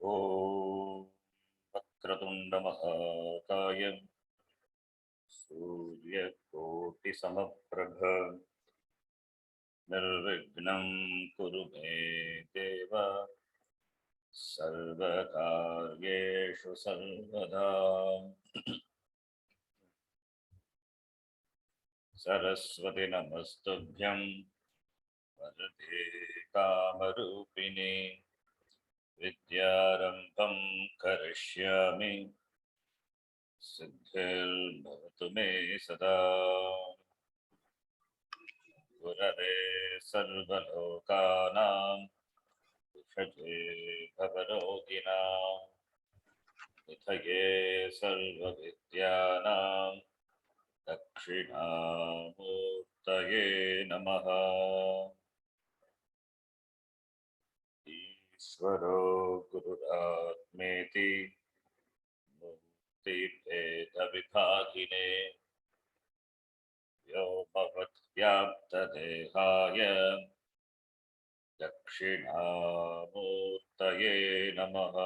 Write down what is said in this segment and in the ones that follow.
ॐ वक्रतुण्डमहाकाय सूर्यकोटिसमप्रभ निर्विघ्नं कुरु मे देव सर्वकार्येषु सर्वदा। सरस्वती नमस्तुभ्यं वरदे कामरूपिणे विद्यारम्भं करिष्यामि सिद्धिर्भवतु मे सदा। गुरवे सर्वलोकानां विषये भवरोगिणां निधये सर्वविद्यानां दक्षिणामूर्तये नमः। ईश्वरो गुरुरात्मेति मूर्तिभेदविभागिने व्योमवद्व्याप्तदेहाय दक्षिणामूर्तये नमः।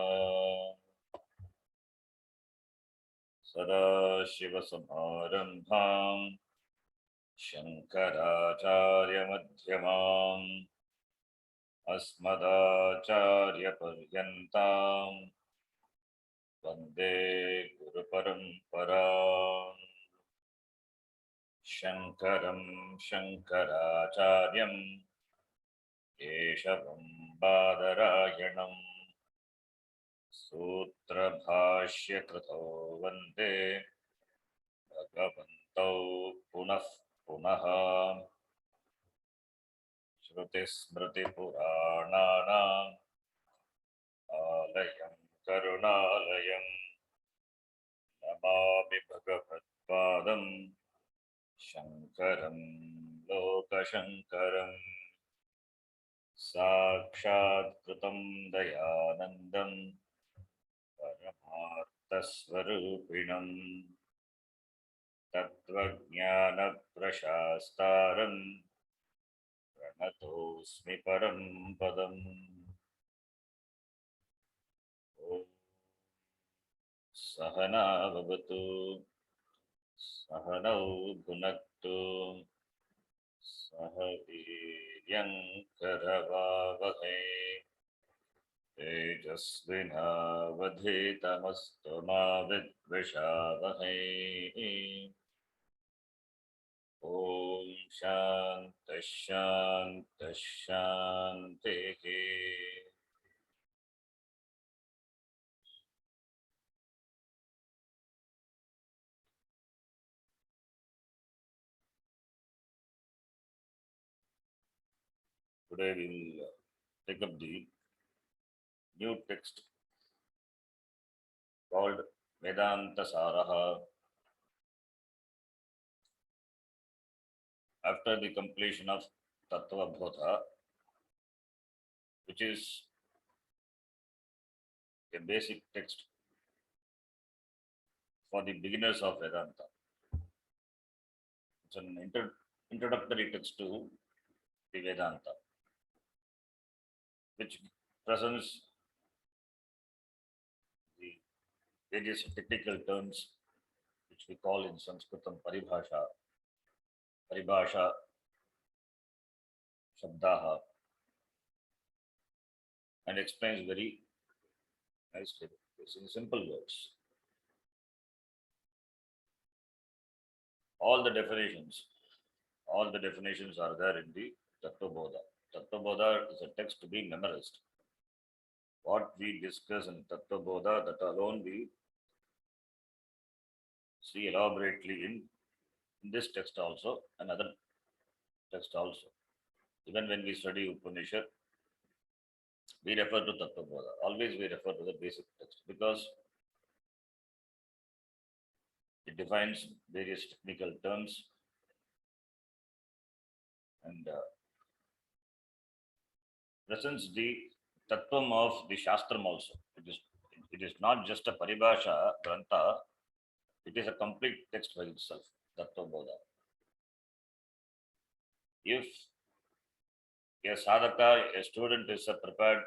सदाशिवसमारम्भां शङ्कराचार्यमध्यमाम् अस्मदाचार्यपर्यन्तां वन्दे गुरुपरम्पराम्। शङ्करं शङ्कराचार्यं केशवं बादरायणं सूत्रभाष्यकृतौ वन्दे भगवन्तौ पुनः पुनः। श्रुतिस्मृतिपुराणानाम् आलयं करुणालयं नमामि भगवत्पादं शङ्करं लोकशङ्करम्। साक्षात् कृतं दयानन्दं परमार्थस्वरूपिणं तत्त्वज्ञानप्रशास्तारं प्रणतोऽस्मि परं पदम्। ॐ सहना भवतु सहनौ भुनक्तु सह वीर्यं करवावहै तेजस्विनावधीतमस्तु मा विद्विषावहै। ॐ शान्तिः शान्तिः शान्तिः। Today we will take up the new text called Vedantasara. After the completion of Tattvabodha, which is a basic text for the beginners of Vedanta. It's an introductory text to the Vedanta, which presents the various technical terms which we call in Sanskritam paribhasha, shabdaha, and explains very nicely. It's in simple words. All the definitions are there in the Tattvabodha. Tattvabodha is a text to be memorized. What we discuss in Tattvabodha, that alone we see elaborately in this text also, another text also. Even when we study Upanishad, we refer to Tattvabodha. Always we refer to the basic text because it defines various technical terms and presents the tattvam of the Shastram also. It is not just a paribhasha grantha, it is a complete text by itself, Tattvabodha. If a sadhaka, a student is a prepared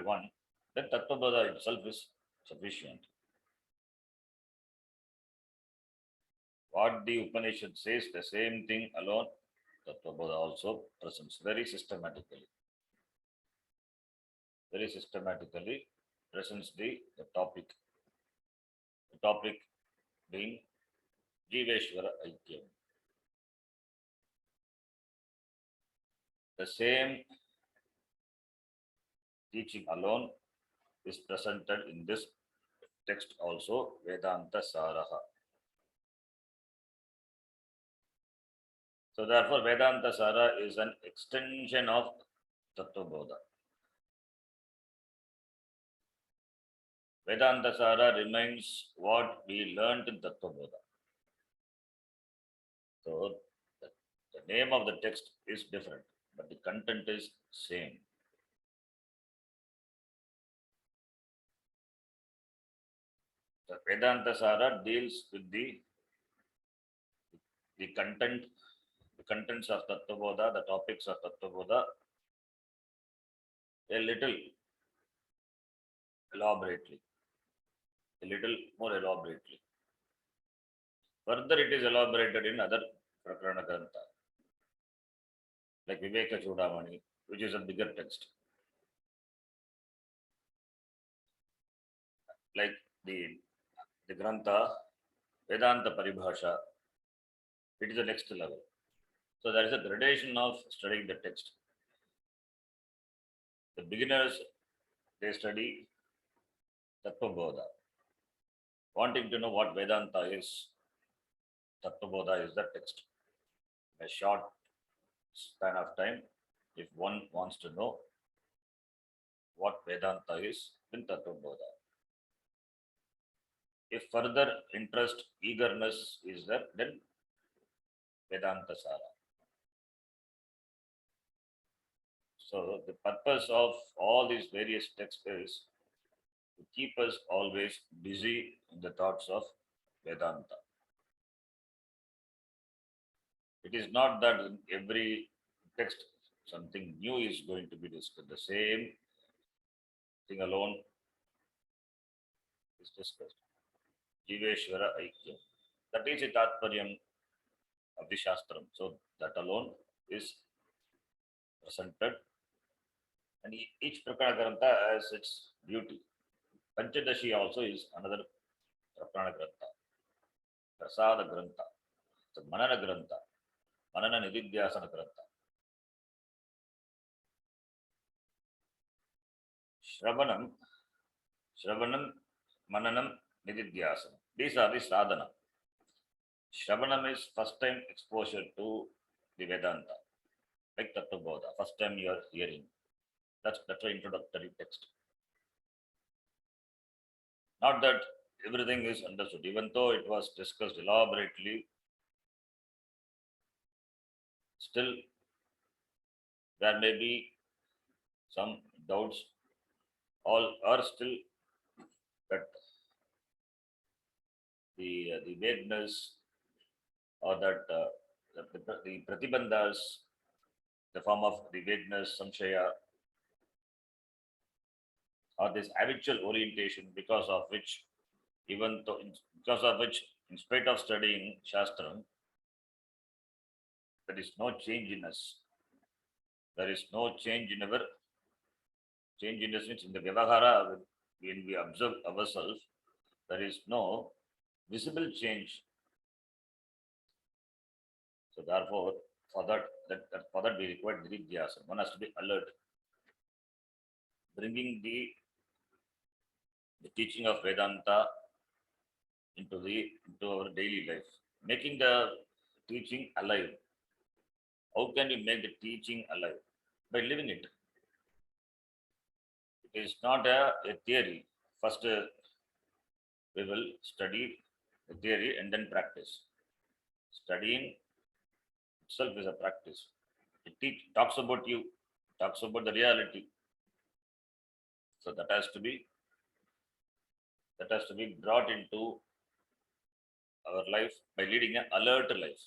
one, then Tattvabodha itself is sufficient. What the Upanishad says, the same thing alone, Tattvabodha also presents very systematically. Very systematically presents the topic. The topic being Jiveshwara Aikyam. The same teaching alone is presented in this text also, Vedantasara. So therefore, Vedantasara is an extension of Tattvabodha. Vedantasara remains what we learned in Tattvabodha. So the name of the text is different, but the content is same. The Vedantasara deals with the content, the contents of Tattvabodha, the topics of Tattvabodha, a little elaborately, a little more elaborately. Further, it is elaborated in other Prakarana Grantha, like Viveka Chudamani, which is a bigger text. Like the Grantha, Vedanta Paribhasha, it is the next level. So there is a gradation of studying the text. The beginners, they study Tattvabodha. Wanting to know what Vedanta is, Tattvabodha is the text. In a short span of time, if one wants to know what Vedanta is, then Tattvabodha. If further interest, eagerness is there, then Vedantasara. So the purpose of all these various texts is to keep us always busy in the thoughts of Vedanta. It is not that in every text something new is going to be discussed. The same thing alone is discussed. Jiveshwara Aikyam. That is the Tatparyam of the Shastram. So that alone is presented. And each Prakarana Grantha has its beauty. Panchadashi also is another Prakarana Grantha. Prasada Grantha. It's a Manana Grantha. Manana Nididhyasana Grantha. Shravanam, Mananam, Nididhyasana. These are the sadhana. Shravanam is first time exposure to the Vedanta, like Tattvabodha. First time you are hearing. That's an introductory text. Not that everything is understood, even though it was discussed elaborately, still there may be some doubts. All are still that the vagueness or that the pratibandhas, the form of the vagueness, samshaya, or this habitual orientation because of which, in spite of studying Shastram, there is no change in us. There is no change in our change in the sense in the Vyavahara, when we observe ourselves, there is no visible change. So therefore, for that we require Nididhyasana. One has to be alert, bringing the teaching of Vedanta into our daily life, making the teaching alive. How can you make the teaching alive? By living it. It is not a theory. First, we will study the theory and then practice. Studying itself is a practice. It talks about you, talks about the reality. So that has to be brought into our life by leading an alert life.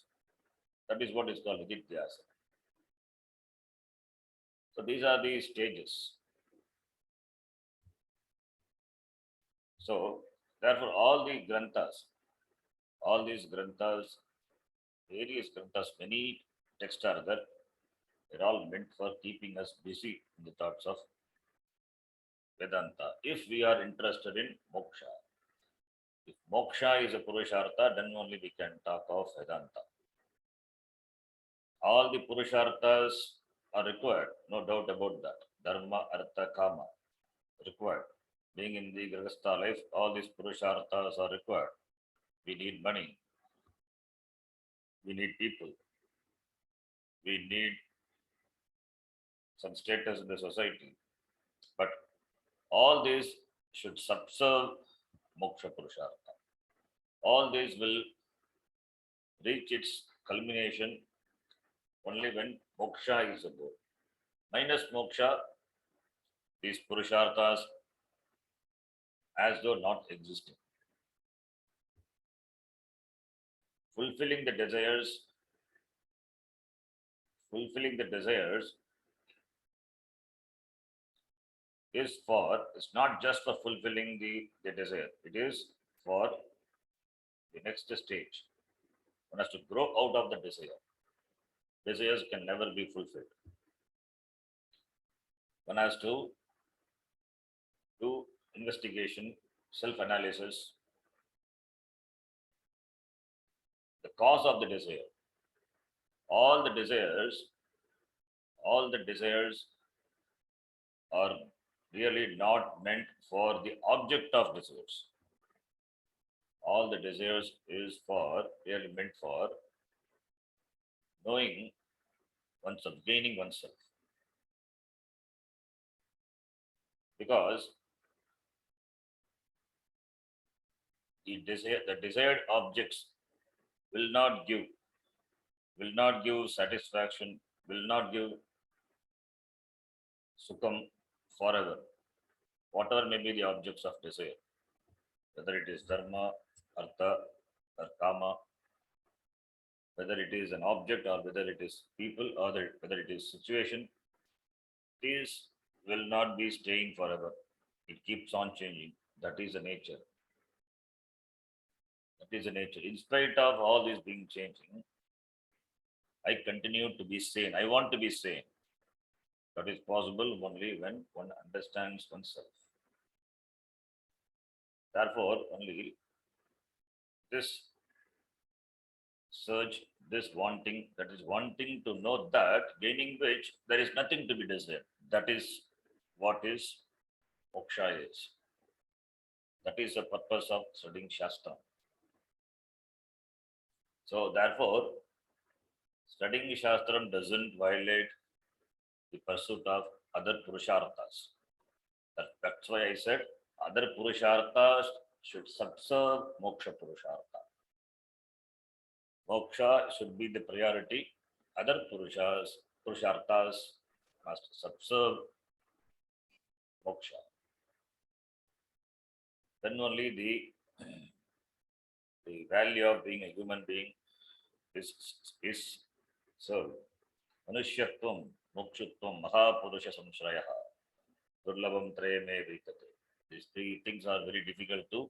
That is what is called Nididhyasana. So these are the stages. So, therefore, all these granthas, various granthas, many texts are there. They're all meant for keeping us busy in the thoughts of Vedanta. If we are interested in moksha, if moksha is a Purushartha, then only we can talk of Vedanta. All the Purusharthas are required, no doubt about that. Dharma, Artha, Kama, required. Being in the Grihastha life, all these Purusharthas are required. We need money, we need people, we need some status in the society. But all these should subserve Moksha Purushartha. All these will reach its culmination only when moksha is a goal. Minus moksha, these Purusharthas as though not existing. Fulfilling the desires, fulfilling the desires it's not just for fulfilling the desire, it is for the next stage. One has to grow out of the desire. Desires can never be fulfilled. One has to do investigation, self-analysis, the cause of the desire. All the desires, all the desires are really not meant for the object of desires. All the desires is for really meant for knowing oneself, gaining oneself. Because the desired objects will not give, satisfaction, will not give sukham forever. Whatever may be the objects of desire, whether it is dharma, artha, or kama, whether it is an object or whether it is people or whether it is situation, these will not be staying forever. It keeps on changing. That is the nature. That is the nature. In spite of all these being changing, I continue to be sane. I want to be sane. That is possible only when one understands oneself. Therefore, only this search, this wanting, that is wanting to know that, gaining which there is nothing to be desired. That is what is moksha is. That is the purpose of studying Shastra. So, therefore, studying Shastram doesn't violate the pursuit of other Purusharthas. That's why I said other Purusharthas should subserve Moksha Purushartha. Moksha should be the priority. Other Purusharthas must subserve Moksha. Then only the value of being a human being is served. Manushyattvam, Mokshutvam, Mahapurusha Samsrayaha, Durlabam Trayame Vikate. These three things are very difficult to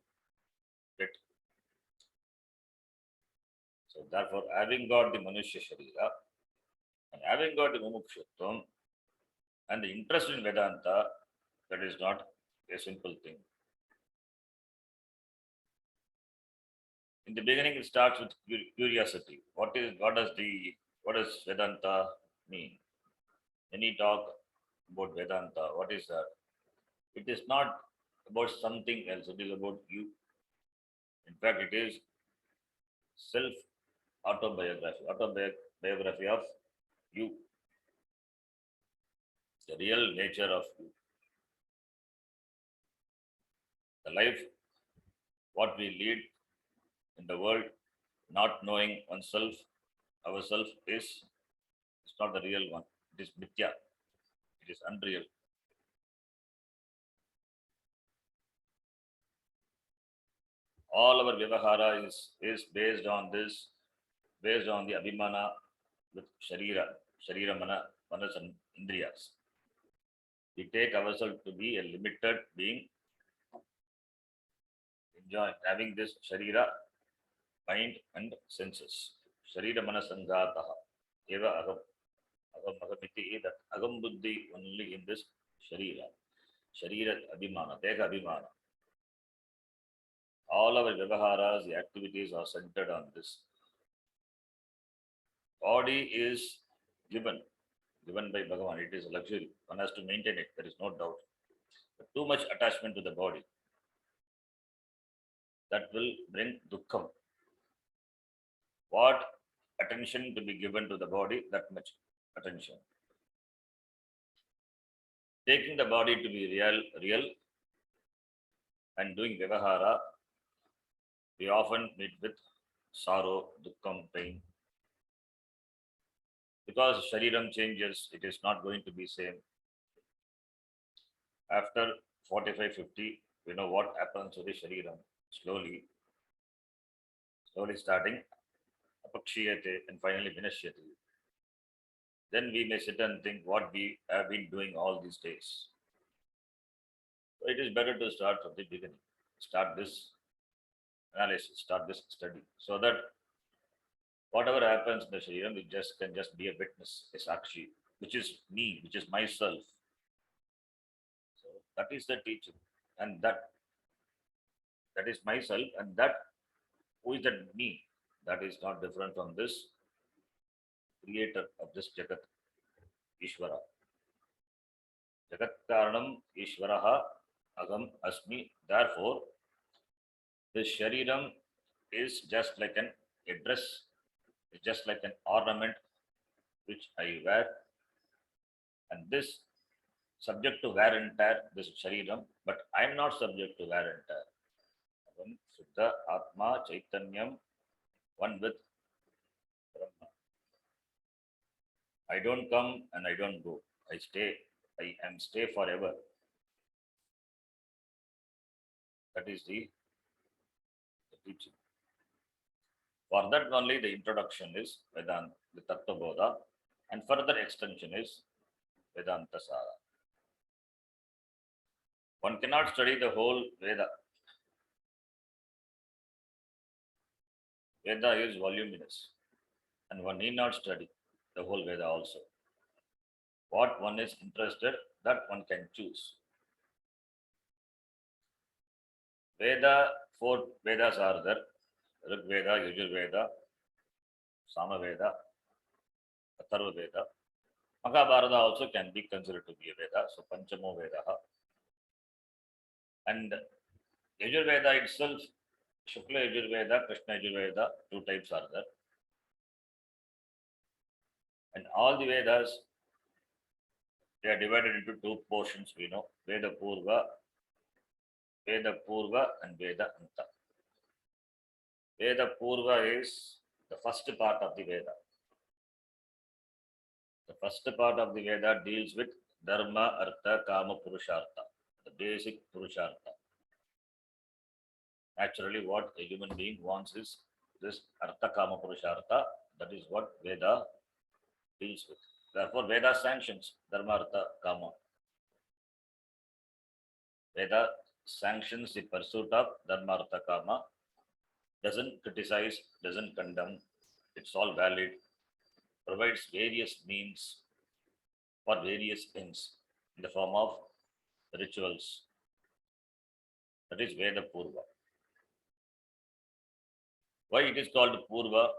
get. So therefore, having got the Manushya Sharira and having got the Mumukshutvam and the interest in Vedanta, that is not a simple thing. In the beginning, it starts with curiosity. What does Vedanta mean? Any talk about Vedanta, what is that? It is not about something else. It is about you. In fact, it is self autobiography of you, the real nature of you. The life, what we lead in the world, not knowing oneself, ourself it's not the real one. It is mithya. It is unreal. All our vyavahara is based on this, based on the abhimana with sharira manas and indriyas. We take ourselves to be a limited being enjoying having this Sharira, mind and senses. Sharira Manasangataha. Eva Agam. Agam Agamiti, that Agam Buddhi only in this Sharira. Sharira Abhimana, Deka Abhimana. All our Vyavaharas, the activities are centered on this. Body is given by Bhagavan. It is a luxury. One has to maintain it. There is no doubt. But too much attachment to the body, that will bring dukkham. What attention to be given to the body, that much attention. Taking the body to be real, and doing vyavahara, we often meet with sorrow, dukkham, pain. Because shariram changes, it is not going to be same. After 45, 50, we know what happens to the shariram. Slowly starting apakshiyate and finally vinashyate. Then we may sit and think what we have been doing all these days. So it is better to start from the beginning. Start this analysis, start this study, so that whatever happens in the Shariram, it can just be a witness, a sakshi, which is me, which is myself. So that is the teaching, and that is myself, and that who is that me? That is not different from this creator of this Jagat, Ishvara. Jagat Karanam Ishvaraha Agam Asmi. Therefore, this Shariram is just like a dress, it's just like an ornament which I wear, and this subject to wear and tear, this Shariram, but I am not subject to wear and tear. Agam Siddha Atma Chaitanyam, one with Brahma. I don't come and I don't go. I am stay forever. That is the teaching. For that only the introduction is Vedanta, the Tattva Bodha, and further extension is Vedantasara. One cannot study the whole Veda. Veda is voluminous, and one need not study the whole Veda also. What one is interested, that one can choose. Veda, 4 Vedas are there: Rig Veda, Yajur Veda, Sama Veda, Atharva Veda. Mahabharata also can be considered to be a Veda, so Panchamo Veda. And Yajur Veda itself, Shukla Yajur Veda, Krishna Yajur Veda, 2 types are there. And all the Vedas, they are divided into 2 portions, we know: Veda Purva and Veda Anta. Veda Purva is the first part of the Veda. The first part of the Veda deals with Dharma, Artha, Kama, Purushartha, the basic Purushartha. Naturally, what a human being wants is this Artha, Kama, Purushartha. That is what Veda deals with. Therefore, Veda sanctions Dharma, Artha, Kama. Veda sanctions the pursuit of Dharma, Artha, Kama, doesn't criticize, doesn't condemn. It's all valid. Provides various means for various ends in the form of rituals. That is Veda Purva. Why it is called Purva?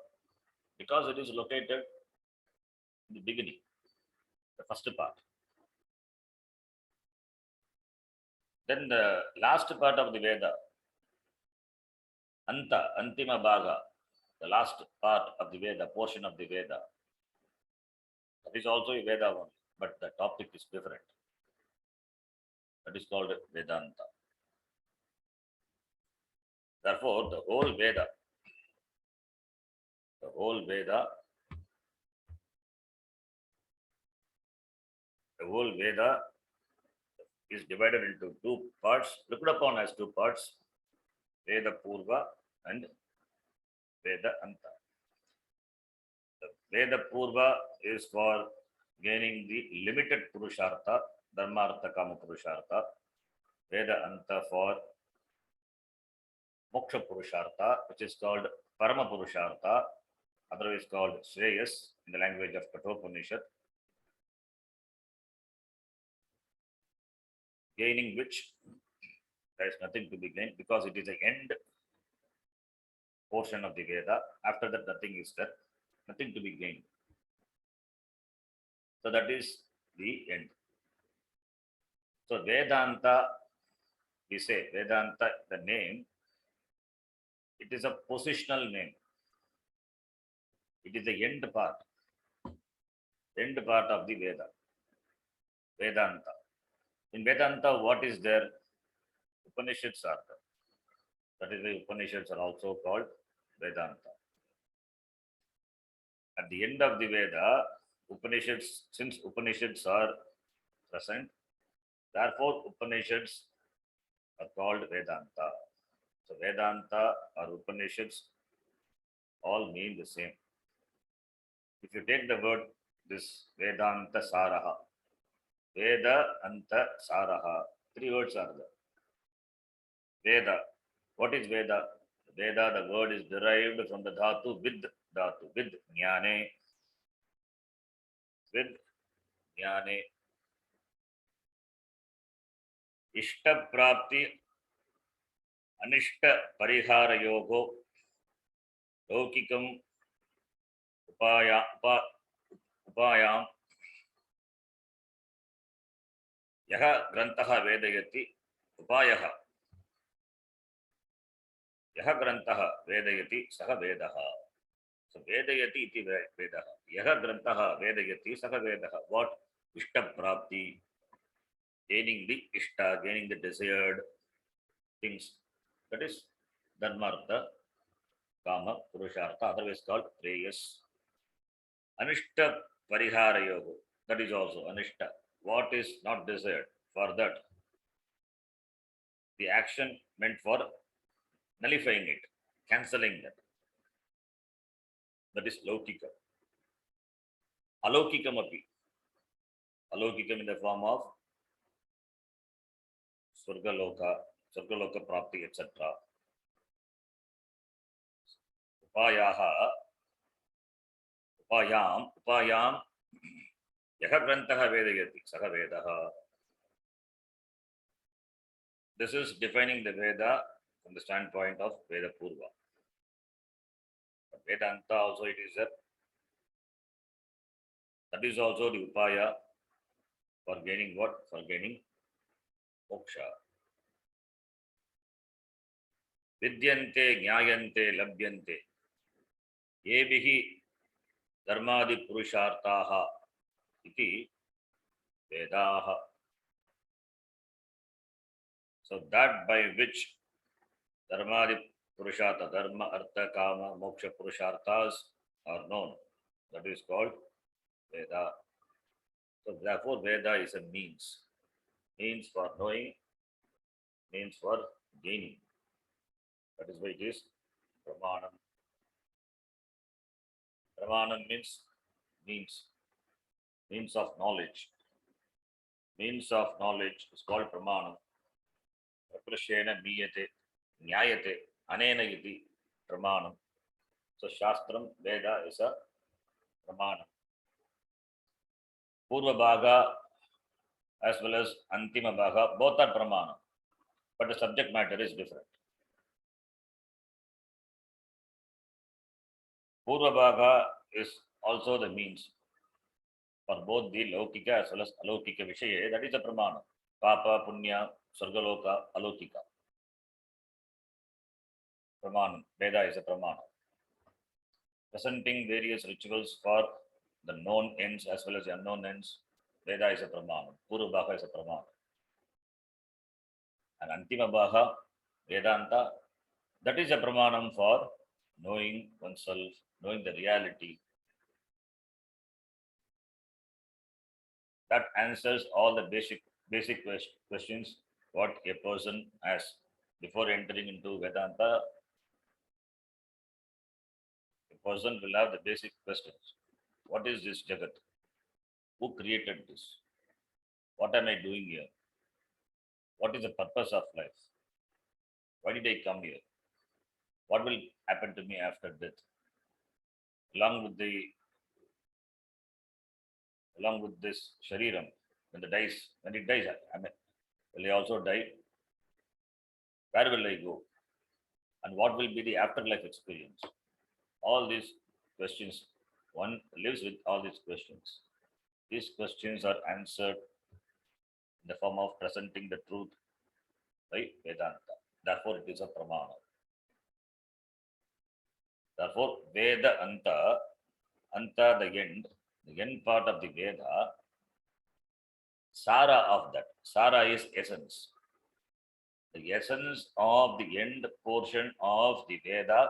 Because it is located in the beginning, the first part. Then the last part of the Veda, Anta, Antima Bhaga, the last part of the Veda, portion of the Veda, that is also a Veda one, but the topic is different. That is called Vedanta. Therefore, the whole Veda is divided into 2 parts, looked upon as 2 parts: Veda Purva and Veda Anta. The Veda Purva is for gaining the limited Purushartha, Dharma, Artha, Kama, Purushartha. Veda Anta for Moksha Purushartha, which is called Parama Purushartha, otherwise called Shreyas in the language of Kathopanishad, gaining which there is nothing to be gained because it is the end portion of the Veda. After that, nothing is there, nothing to be gained. So that is the end. So Vedanta, we say Vedanta, the name, it is a positional name. It is the end part of the Veda. Vedanta. In Vedanta, what is there? Upanishads are there. That is why Upanishads are also called Vedanta. At the end of the Veda, Upanishads, since Upanishads are present, therefore Upanishads are called Vedanta. So Vedanta or Upanishads all mean the same. If you take the word, this Vedantasara, Veda Anta Saraha, three words are there. Veda. What is Veda? Veda, the word is derived from the dhatu, with jnane. With jnane. Ishta prapti, anishta parihara yogo, laukikam upayam, yaha grantaha vedayati, upayaha. Yaha grantaha vedayati, saha vedaha. So vedayati iti vedaha. Yaha grantaha vedayati, saha vedaha. What? Ishta prapti, gaining the ishta, gaining the desired things. That is dharmartha, kama, purushartha, otherwise called preyas. Anishta parihara yoga, that is also anishta. What is not desired? For that, the action meant for nullifying it, cancelling that. That is laukika. Alaukikam api. Alaukikam in the form of Swargaloka Prapti, etc. Upayam, Yaha Grantaha Vedayati, Saha Vedaha. This is defining the Veda from the standpoint of Veda Purva. But Vedanta also it is that is also the Upaya for gaining what? For gaining moksha. Vidyante, Jnayante, Labhyante. Yebihi Dharmadi Purushartaha iti Vedaha. So that by which Dharmadi Purushartha, Dharma, Artha, Kama, Moksha Purusharthas are known. That is called Veda. So therefore Veda is a means. Means for knowing, means for gaining. That is why it is Pramanam. Pramanam means, means of knowledge. Means of knowledge is called Pramanam. Praprashena miyate, nyayate, anena iti Pramanam. So Shastram, Veda is a Pramanam. Purva Bhaga as well as Antima Bhaga, both are Pramanam. But the subject matter is different. Purva Bhaga is also the means for both the Laukika as well as Alaukika Vishaya, that is a Pramana. Papa, Punya, Sargaloka, Alaukika. Pramana. Veda is a Pramana. Presenting various rituals for the known ends as well as the unknown ends, Veda is a Pramana. Purva Bhaga is a Pramana. And Antima Bhaga, Vedanta, that is a Pramanam for knowing oneself, knowing the reality. That answers all the basic questions what a person has before entering into Vedanta. A person will have the basic questions. What is this Jagat? Who created this? What am I doing here? What is the purpose of life? Why did I come here? What will happen to me after death? Along with the along with this shariram, when it dies, I mean, will I also die? Where will I go? And what will be the afterlife experience? All these questions, one lives with all these questions. These questions are answered in the form of presenting the truth by Vedanta. Therefore, it is a pramana. Therefore, Veda Anta, the end part of the Veda, Sara of that. Sara is essence. The essence of the end portion of the Veda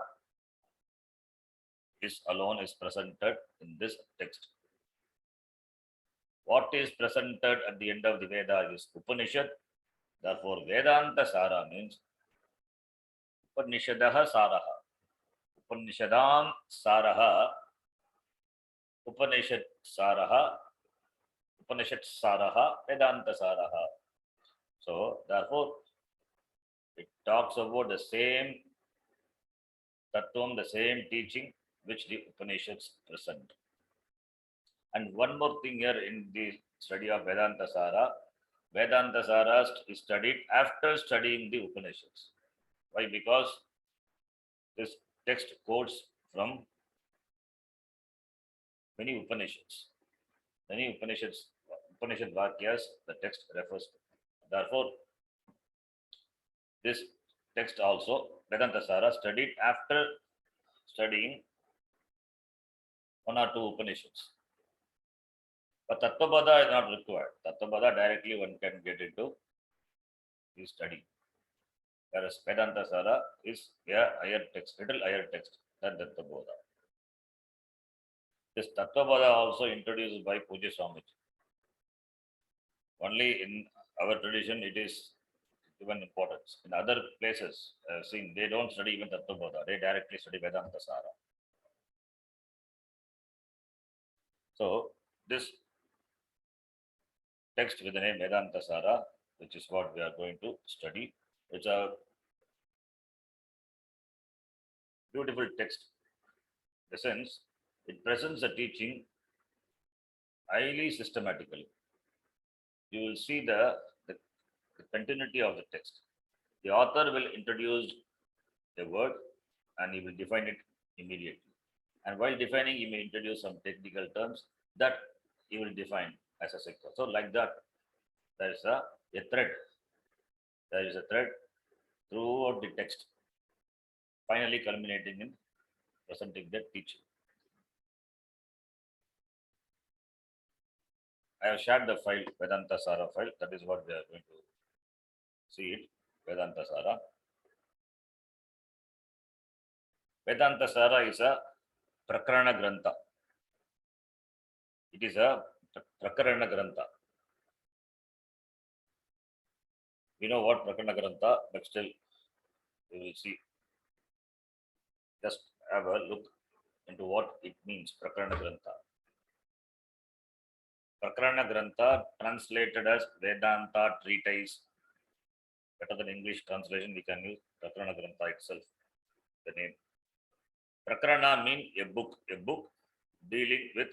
is alone is presented in this text. What is presented at the end of the Veda is Upanishad. Therefore, Vedantasara means Upanishadaha Saraha. Upanishadam Saraha. Upanishad Saraha. Upanishad Saraha. Vedantasaraha. So, therefore, it talks about the same tattvam, the same teaching which the Upanishads present. And one more thing here in the study of Vedantasara, Vedantasara is studied after studying the Upanishads. Why? Because this text quotes from many Upanishads. Many Upanishad Vakyas, the text refers to. Therefore, this text also, Vedantasara, studied after studying one or two Upanishads. But Tattvabodha is not required. Tattvabodha directly one can get into the study. Whereas Vedantasara is a higher text, little higher text than Tattvabodha. This Tattvabodha also introduced by Puja Swamiji. Only in our tradition it is given importance. In other places, I've seen they don't study even Tattvabodha. They directly study Vedantasara. So this text with the name Vedantasara, which is what we are going to study, it's a beautiful text. In the sense, it presents a teaching highly systematically. You will see the continuity of the text. The author will introduce a word and he will define it immediately. And while defining, he may introduce some technical terms that he will define as a sector. So, like that, there is a thread. There is a thread throughout the text, finally culminating in presenting the teaching. I have shared the file, Vedantasara file. That is what we are going to see it, Vedantasara. Vedantasara is a Prakarana Grantha. It is a Prakarana Grantha. We know what Prakarana Grantha, but still we will see. Just have a look into what it means, Prakarana Grantha. Prakarana Grantha, translated as Vedanta treatise. Better than English translation, we can use Prakarana Grantha itself, the name. Prakarana means a book dealing with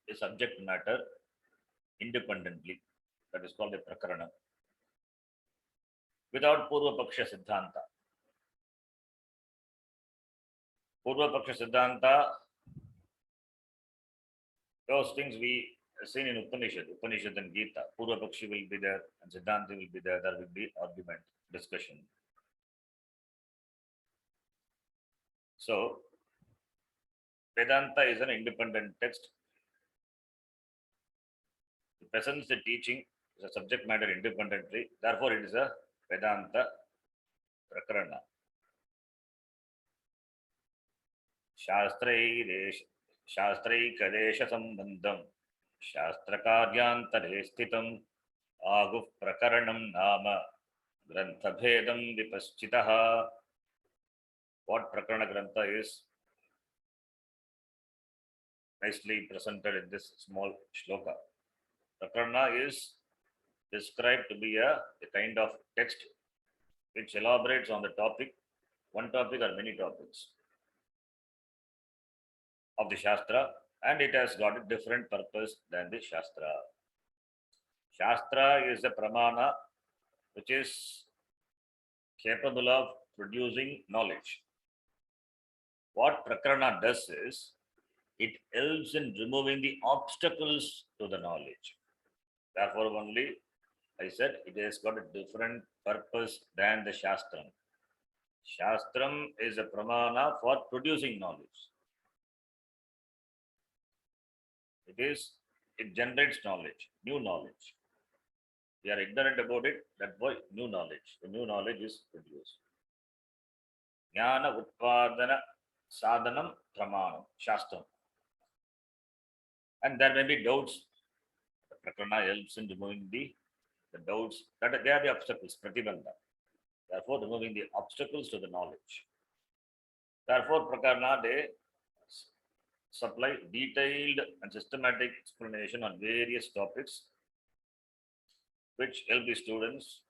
a subject matter independently. That is called a Prakarana. Without Purva Paksha Siddhanta. Purva Paksha Siddhanta, those things we seen in Upanishad and Gita. Purva Pakshi will be there and Siddhanta will be there. There will be argument, discussion. So, Vedanta is an independent text. It presents the teaching is a subject matter independently. Therefore, it is a Vedanta Prakarana. शास्त्रैकदेश सम्बन्धं शास्त्रकार्यान्तरे स्थितम् आगुः प्रकरणं नाम ग्रन्थभेदं विपश्चितः. What Prakarana Grantha is nicely presented in this small shloka. Prakarana is described to be a kind of text which elaborates on the topic one topic or many topics of the Shastra, and it has got a different purpose than the Shastra. Shastra is a pramana which is capable of producing knowledge. What Prakarana does is, it helps in removing the obstacles to the knowledge. Therefore, only I said it has got a different purpose than the Shastram. Shastram is a pramana for producing knowledge. It generates knowledge, new knowledge. We are ignorant about it, that's why new knowledge. The new knowledge is produced. Jnana Utpadana Sadhanam Pramanam, Shastram. And there may be doubts. The Prakarana helps in removing the doubts. That they are the obstacles, Pratibandha. Therefore, removing the obstacles to the knowledge. Therefore, Prakarana, they supply detailed and systematic explanation on various topics which help the students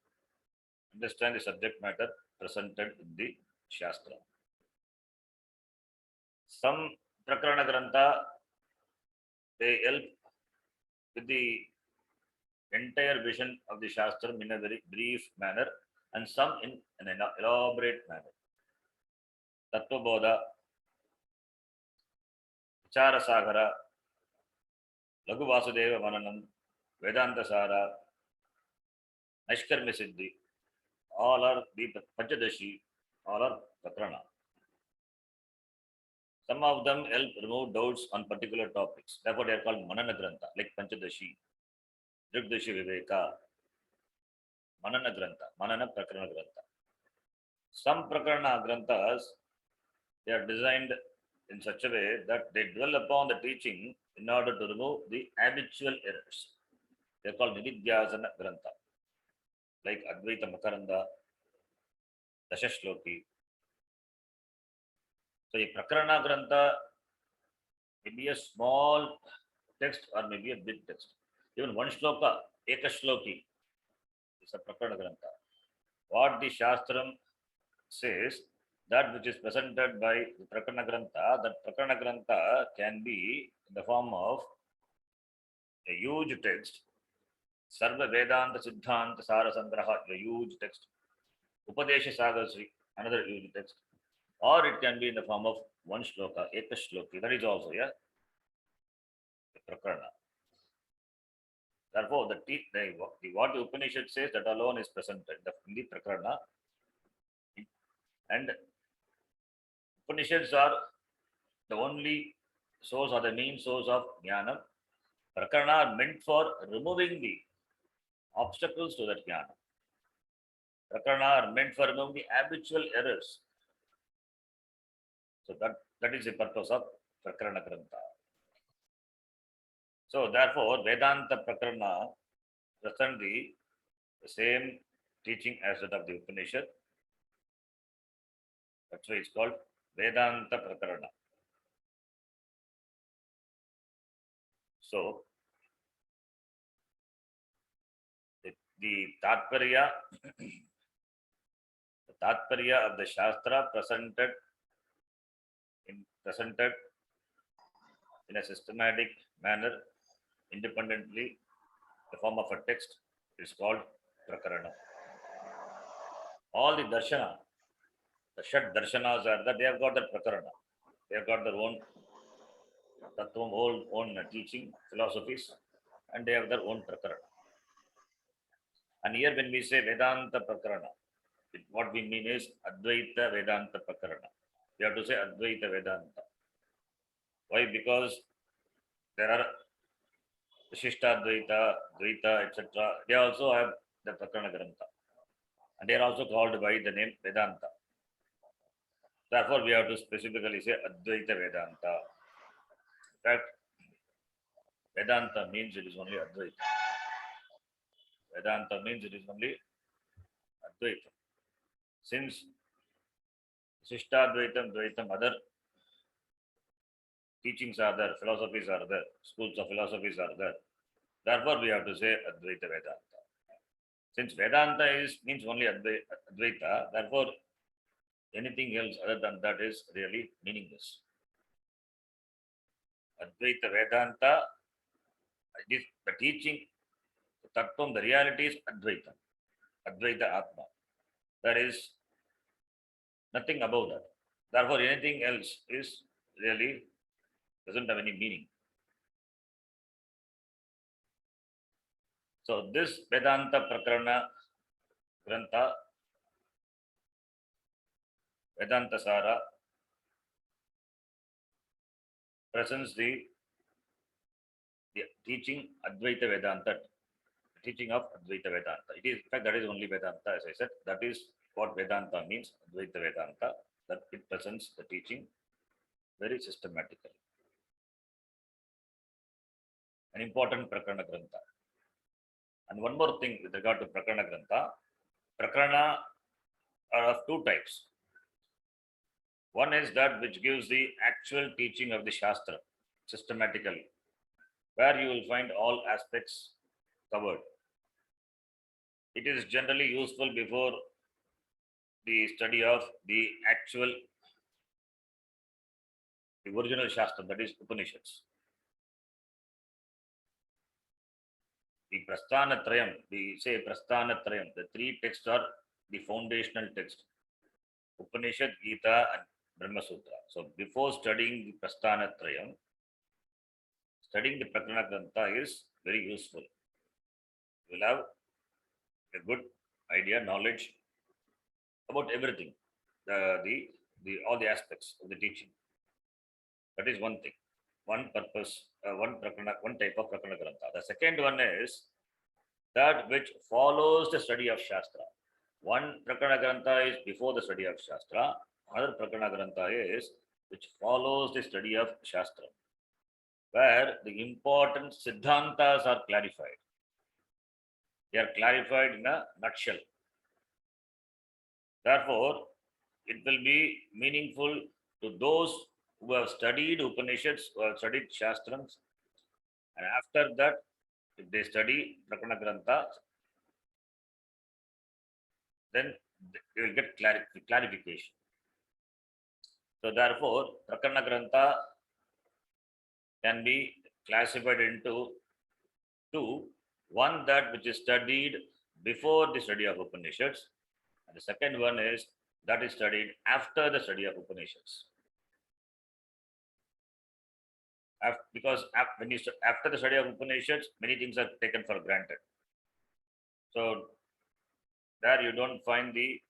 understand the subject matter presented in the Shastra. Some Prakarana Grantha, they help with the entire vision of the Shastra in a very brief manner, and some in an elaborate manner. Tattva Bodha, Vicharasagara, Laghu Vasudeva Mananam, Vedantasara, Nashkarmi Siddhi, all are the Panchadashi, all are Prakarana. Some of them help remove doubts on particular topics. Therefore, they are called Manana Grantha, like Panchadashi, Drigdashi Viveka, Manana Grantha, Manana Prakarana Grantha. Some Prakarana Granthas, they are designed in such a way that they dwell upon the teaching in order to remove the habitual errors. They are called Nididhyasana Grantha, like Advaita Makaranda, Dashashloki. So, a Prakarana Grantha may be a small text or maybe a big text. Even one shloka, Ekashloki, is a Prakarana Grantha. What the Shastram says, that which is presented by the Prakarana Grantha, that Prakarana Grantha can be in the form of a huge text, Sarva Vedanta Siddhanta Sara Sangraha, a huge text, Upadesha Sagasri, another huge text, or it can be in the form of one shloka, Ekashloki, that is also, yeah, the Prakarana. Therefore, what the Upanishad says, that alone is presented in the Prakarana. And Upanishads are the only source or the main source of Jnana. Prakarana are meant for removing the obstacles to that Jnana. Prakarana are meant for removing the habitual errors. So that is the purpose of Prakarana Grantha. So therefore, Vedanta Prakarana present the same teaching as that of the Upanishad. That's why it's called Vedanta Prakarana. So, the Tatparya, of the Shastra presented in a systematic manner, independently, the form of a text, is called Prakarana. All the Darshana, the Shat Darshanas are that they have got that Prakarana. They have got their own Tattvam, own teaching, philosophies, and they have their own Prakarana. And here when we say Vedanta Prakarana, what we mean is Advaita Vedanta Prakarana. We have to say Advaita Vedanta. Why? Because there are Vishishta Advaita, Dvaita, etc. They also have the Prakarana Grantha. And they are also called by the name Vedanta. Therefore, we have to specifically say Advaita Vedanta. In fact, Vedanta means it is only Advaita. Vedanta means it is only Advaita. Since Sishtadvaitam, Dvaitam, other teachings are there, philosophies are there, schools of philosophies are there. Therefore, we have to say Advaita Vedanta. Since Vedanta means only Advaita, therefore, Anything else other than that is really meaningless. Advaita Vedanta, it is the teaching, the tattvam, the reality is Advaita, Advaita Atma. There is nothing above that. Therefore, anything else is really doesn't have any meaning. So this Vedanta Prakarana Grantha, Vedantasara, presents the teaching Advaita Vedanta, teaching of Advaita Vedanta. It is, in fact, that is only Vedanta, as I said. That is what Vedanta means, Advaita Vedanta, that it presents the teaching very systematically. An important Prakarana Grantha. And one more thing with regard to Prakarana Grantha, Prakarana are of two types. One is that which gives the actual teaching of the Shastra systematically, where you will find all aspects covered. It is generally useful before the study of the actual, the original Shastra, that is Upanishads. The Prasthanatrayam, we say Prasthanatrayam, the three texts are the foundational text, Upanishad, Gita, and Brahma Sutra. So before studying the Prasthanatrayam, studying the Prakarana Grantha is very useful. You will have a good idea, knowledge about everything, the all the aspects of the teaching. That is one thing, one purpose, one type of Prakarana Grantha. The second one is that which follows the study of Shastra. One Prakarana Grantha is before the study of Shastra. Another Prakarana Grantha is which follows the study of Shastra, where the important Siddhantas are clarified. They are clarified in a nutshell. Therefore, it will be meaningful to those who have studied Upanishads, who have studied Shastrams, and after that, if they study Prakarana Grantha, then they will get clarification. So therefore, Prakarana Grantha can be classified into two. One, that which is studied before the study of Upanishads, and the second one is that is studied after the study of Upanishads. Because when you after the study of Upanishads, many things are taken for granted. So there you don't find the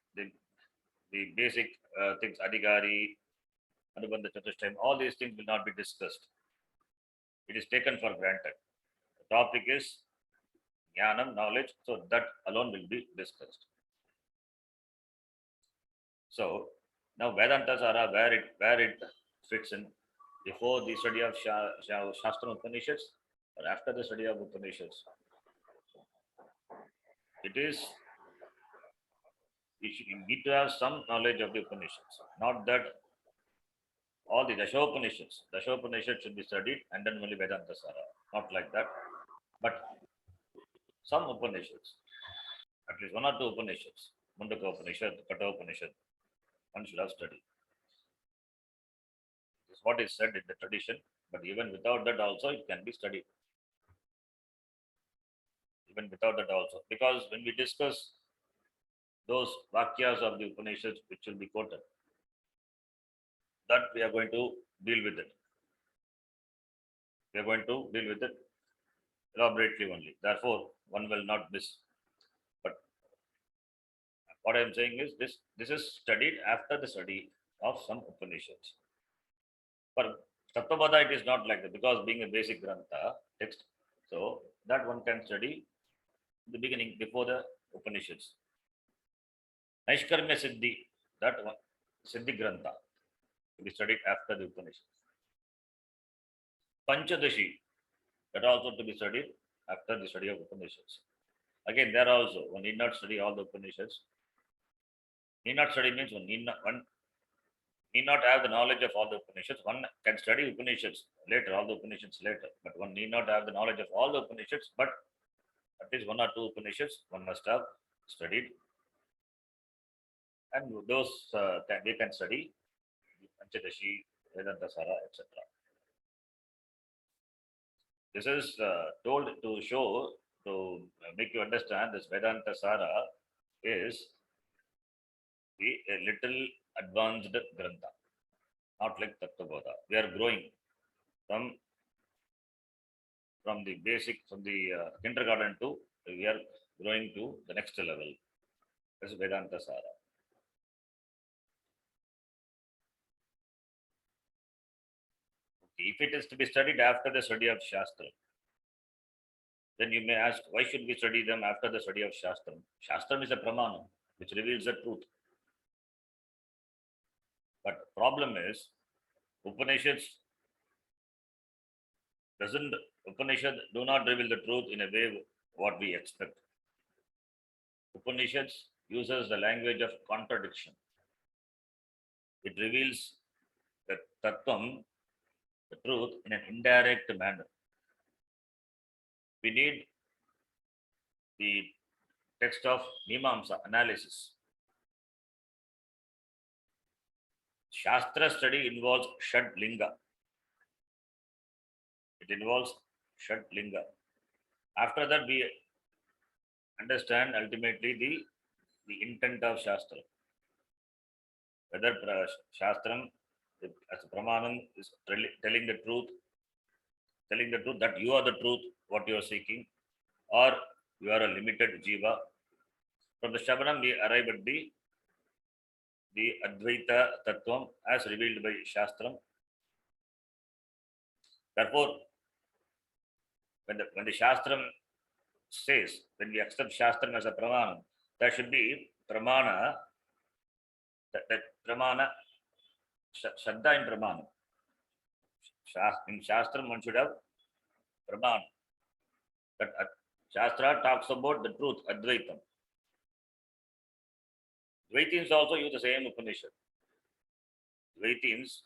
basic things, Adhikari, Anubandha Chatushtayam, all these things will not be discussed. It is taken for granted. The topic is Jnanam, knowledge, so that alone will be discussed. So now Vedantasara, where it fits in, before the study of Shastra Upanishads or after the study of Upanishads. It is, you need to have some knowledge of the Upanishads, not that all the Dashopanishads should be studied and then only Vedantasara, not like that, but some Upanishads, at least one or two Upanishads, Mundaka Upanishad, Kata Upanishad, one should have studied. This is what is said in the tradition, but even without that also it can be studied. Even without that also, because when we discuss those Vakyas of the Upanishads which will be quoted, that we are going to deal with it. We are going to deal with it elaborately only. Therefore, one will not miss. But what I am saying is this is studied after the study of some Upanishads. For Tattvabodha, it is not like that, because being a basic Grantha text, so that one can study in the beginning before the Upanishads. Naishkarmya Siddhi, that one, Siddhi Grantha, to be studied after the Upanishads. Panchadashi, that also to be studied after the study of Upanishads. Again, there also, one need not study all the Upanishads. Need not study means one need not have the knowledge of all the Upanishads. One can study Upanishads later, all the Upanishads later, but one need not have the knowledge of all the Upanishads, but at least one or two Upanishads one must have studied and those they can study Panchadashi, Vedantasara, etc. This is told to show, to make you understand this Vedantasara is a little advanced Grantha, not like Tattvabodha. We are growing from the basic, from the kindergarten to, we are growing to the next level. This is Vedantasara. If it is to be studied after the study of Shastra, then you may ask, why should we study them after the study of Shastram? Shastram is a pramana which reveals the truth. But problem is, Upanishads Upanishad do not reveal the truth in a way what we expect. Upanishads uses the language of contradiction. It reveals the tattvam, the truth, in an indirect manner. We need the text of Mimamsa analysis. Shastra study involves Shad Linga. It involves Shad Linga. After that, we understand ultimately the intent of Shastra. Whether Shastram as a Pramanam is telling the truth that you are the truth, what you are seeking, or you are a limited jiva. From the Shabanam, we arrive at the Advaita Tattvam as revealed by Shastram. Therefore, when the Shastram says, when we accept Shastram as a Pramana, there should be Pramana, that Pramana, Shraddha in Pramana. In Shastram, one should have Pramana. That Shastra talks about the truth, Advaitam. Dvaitins also use the same Upanishad. Dvaitins,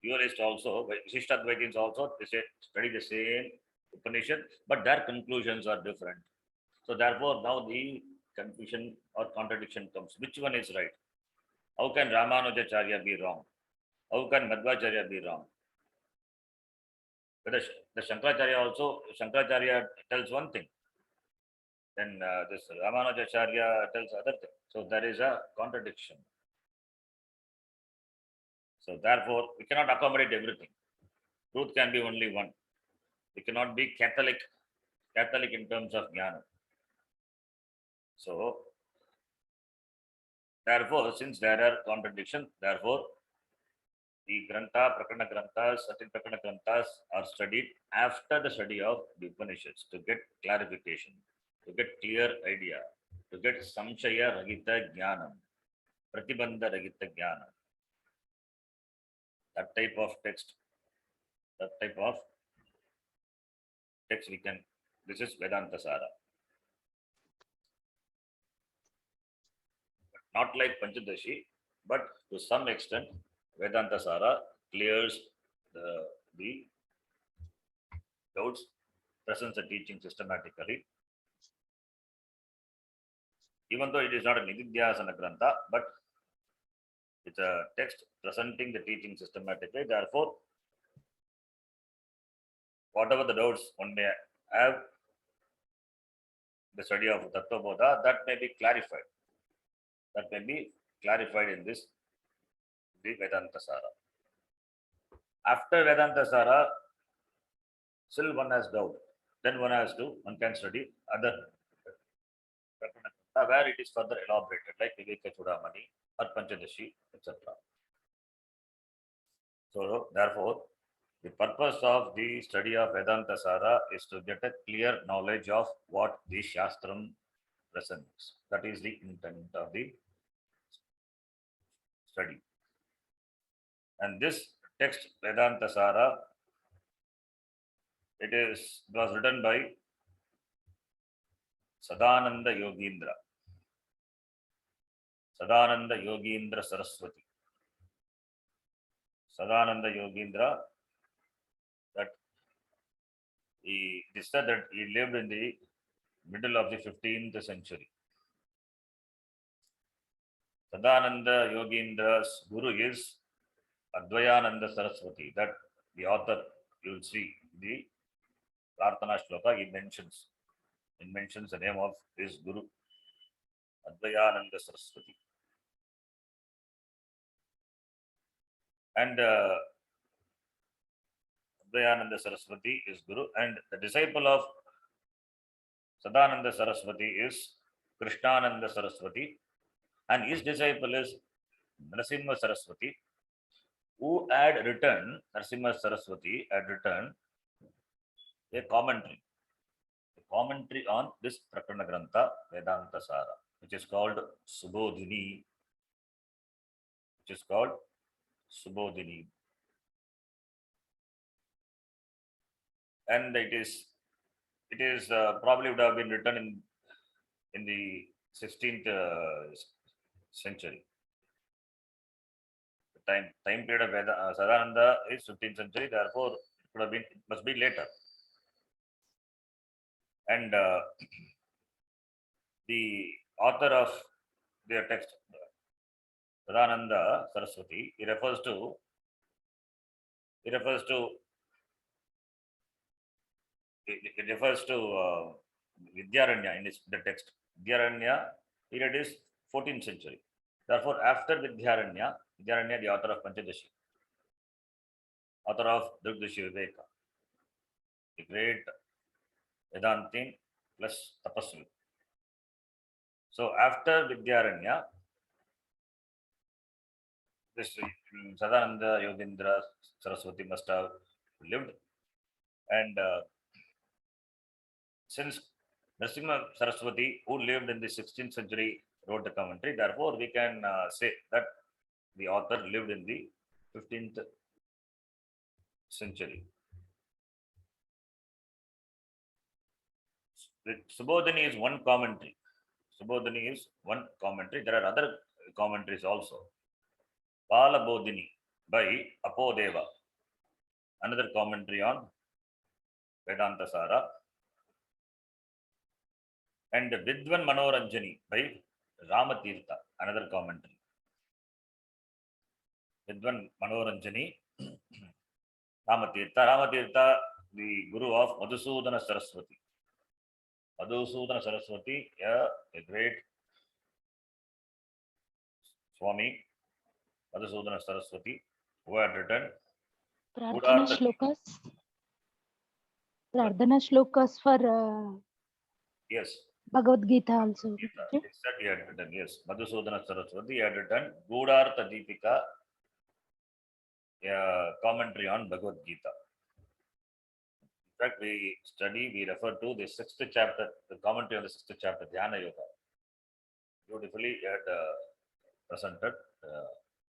dualists also, Vishishtadvaitins also, they study the same Upanishad, but their conclusions are different. So therefore, now the confusion or contradiction comes. Which one is right? How can Ramanujacharya be wrong? How can Madhvacharya be wrong? But the Shankaracharya tells one thing. Then this Ramanujacharya tells other thing. So there is a contradiction. So therefore, we cannot accommodate everything. Truth can be only one. We cannot be Catholic in terms of jnana. So therefore, since there are contradictions, therefore the Prakarana Granthas, certain Prakarana Granthas are studied after the study of the Upanishads to get clarification, to get clear idea, to get Samshaya Ragita Jnanam, Pratibandha Ragita Jnanam. That type of text we can, this is Vedantasara. Not like Panchadashi, but to some extent, Vedantasara clears the doubts, presents the teaching systematically. Even though it is not a Nididhyasana Grantha, but it's a text presenting the teaching systematically. Therefore, whatever the doubts one may have, the study of Tattvabodha, that may be clarified. That may be clarified in this, the Vedantasara. After Vedantasara, still one has doubt. Then one can study other where it is further elaborated, like Viveka Chudamani or Panchadashi, etc. So therefore, the purpose of the study of Vedantasara is to get a clear knowledge of what the Shastram presents. That is the intent of the study. And this text, Vedantasara, it was written by Sadananda Yogindra. Sadananda Yogindra Saraswati. Sadananda Yogindra, that he said that he lived in the middle of the 15th century. Sadananda Yogindra's guru is Advayananda Saraswati. That the author, you will see the Prarthana Shloka, he mentions the name of his guru, Advayananda Saraswati. And Advayananda Saraswati is guru, and the disciple of Sadananda Saraswati is Krishnananda Saraswati, and his disciple is Narasimha Saraswati, who had written, Narasimha Saraswati had written a commentary on this Prakarana Grantha, Vedantasara, which is called Subodhini, and it is probably would have been written in the 16th century. The time period of Sadananda is 15th century, therefore it must be later. And the author of their text, Vedananda Saraswati, he refers to Vidyaranya in the text. Vidyaranya period is 14th century. Therefore, after Vidyaranya, the author of Panchadashi, author of Durdashi Viveka, the great Vedantin plus Tapasvi. So, after Vidyaranya, this Sadananda Yogendra Saraswati must have lived, and since Narasimha Saraswati, who lived in the 16th century, wrote the commentary, therefore we can say that the author lived in the 15th century. Subodhini is one commentary. There are other commentaries also. Palabodhini by Apodeva, another commentary on Vedantasara. And Vidwan Manoranjani by Ramatirtha, another commentary. Vidwan Manoranjani, Ramatirtha, the guru of Madhusudana Saraswati. A great Swami, Madhusudana Saraswati, who had written Prarthana shlokas for yes, Bhagavad Gita also. He had written, yes. Madhusudana Saraswati had written Gudartha Deepika, a commentary on Bhagavad Gita. In fact, we refer to the 6th chapter, the commentary on the 6th chapter, Dhyana Yoga. Beautifully had presented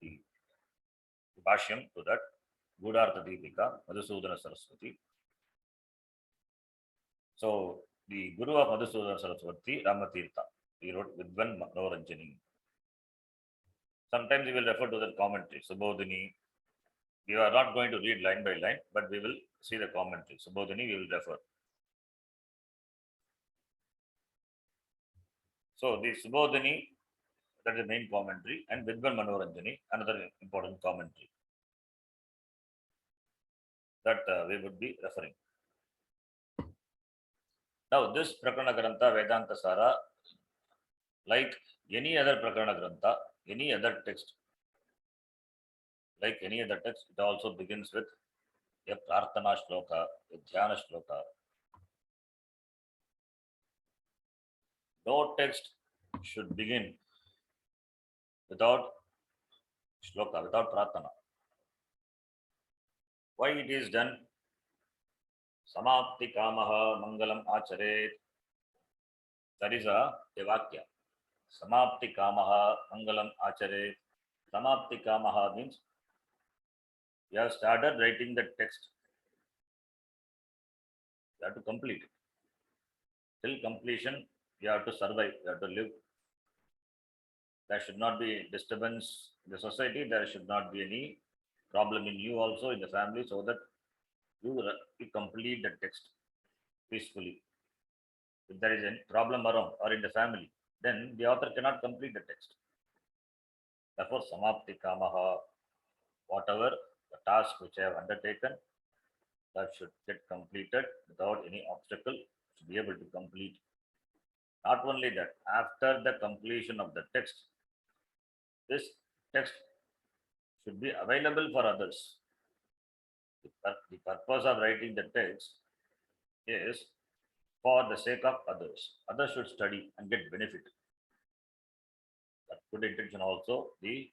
the Bhashyam to that, Gudartha Deepika, Madhusudana Saraswati. So, the guru of Madhusudana Saraswati, Ramatirtha, he wrote Vidvan Manoranjani. Sometimes we will refer to the commentary, Subodhini. We are not going to read line by line, but we will see the commentary. Subodhini, we will refer. So, the Subodhini, that is the main commentary, and Vidvan Manoranjani, another important commentary that we would be referring. Now, this Prakarana Grantha, Vedantasara, like any other Prakarana Grantha, any other text, it also begins with a Prarthana Shloka, a Dhyana Shloka. No text should begin without Shloka, without Prarthana. Why it is done? Samapti Kamaha Mangalam Acharet. That is a Devakya. Samapti Kamaha Mangalam Acharet. Samapti Kamaha means you have started writing the text. You have to complete it. Till completion, you have to survive, you have to live. There should not be disturbance in the society. There should not be any problem in you also, in the family, so that you complete the text peacefully. If there is any problem around or in the family, then the author cannot complete the text. Therefore, samapti kamaha, whatever the task which I have undertaken, that should get completed without any obstacle, to be able to complete. Not only that, after the completion of the text, this text should be available for others. The purpose of writing the text is for the sake of others. Others should study and get benefit. That good intention also the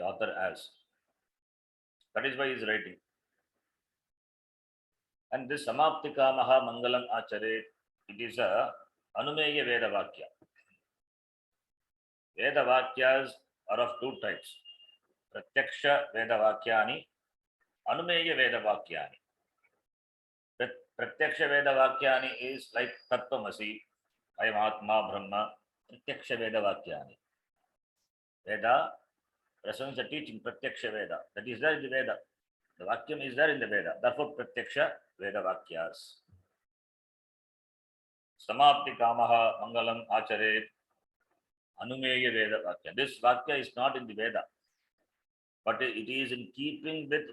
author has. That is why he is writing. And this Samaptika Maha Mangalam Achare, it is a Anumeya Veda Vakya. Veda Vakyas are of two types. Pratyaksha Veda Vakyani, Anumeya Veda Vakyani. Pratyaksha Veda Vakyani is like Tattvamasi, I am Atma Brahma, Pratyaksha Veda Vakyani. Veda presents the teaching, Pratyaksha Veda. That is there in the Veda. The Vakyam is there in the Veda. Therefore, Pratyaksha Veda Vakyas. Samapti Kamaha Mangalam Achare, Anumeya Veda Vakya. This Vakya is not in the Veda, but it is in keeping with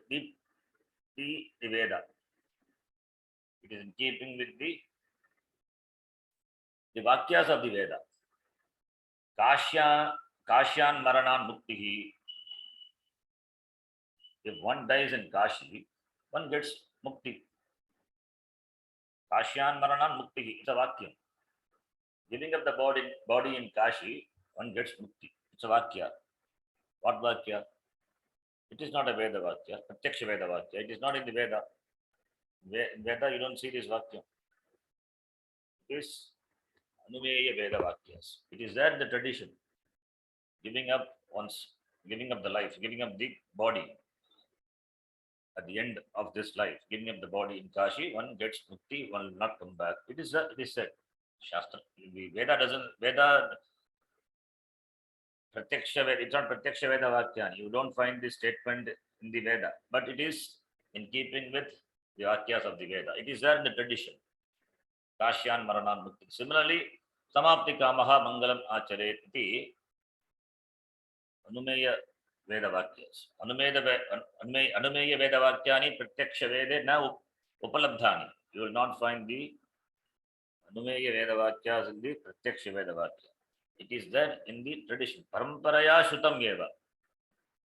the Veda. It is in keeping with the Vakyas of the Veda. Kashyan Maranan Muktihi. If one dies in Kashi, one gets Mukti. Kashyan Maranan Muktihi. It's a Vakyam. Giving up the body in Kashi, one gets Mukti. It's a Vakya. What Vakya? It is not a Veda Vakya, Pratyaksha Veda Vakya. It is not in the Veda. In Veda, you don't see this Vakya. This Anumeya Veda Vakyas. It is there in the tradition. Giving up the life, giving up the body. At the end of this life, giving up the body in Kashi, one gets Mukti, one will not come back. It is said. Shastra. The Veda Pratyaksha Veda, it's not Pratyaksha Veda Vakyani. You don't find this statement in the Veda, but it is in keeping with the Vakyas of the Veda. It is there in the tradition. Kashyan Maranan Mukti. Similarly, Samapti Kamaha Mangalam Achare iti Anumeya Veda Vakyas. Anumeya Veda Vakyani Pratyaksha Veda na Upalabdhani. You will not find the Anumeya Veda Vakyas in the Pratyaksha Veda Vakya. It is there in the tradition. Paramparaya Shutam Eva.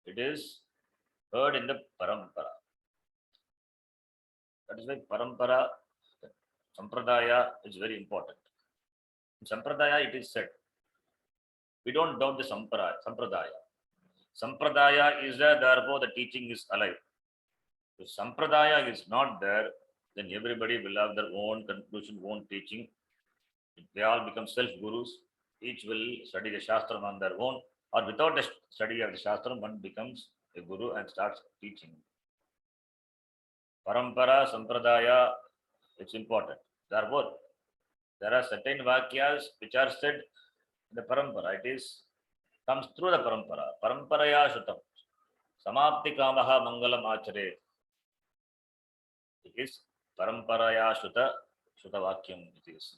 It is heard in the Parampara. That is why Parampara, Sampradaya is very important. In Sampradaya, it is said. We don't doubt the Sampradaya. Sampradaya is there, therefore the teaching is alive. If Sampradaya is not there, then everybody will have their own conclusion, own teaching. They all become self-gurus. Each will study the Shastram on their own, or without the study of the Shastram, one becomes a guru and starts teaching. Parampara, Sampradaya, it's important. Therefore, there are certain Vakyas which are said in the Parampara. It comes through the Parampara. Paramparaya Shutam. Samapti Kamaha Mangalam Achare. It is Paramparaya Shuta Vakyam. It is.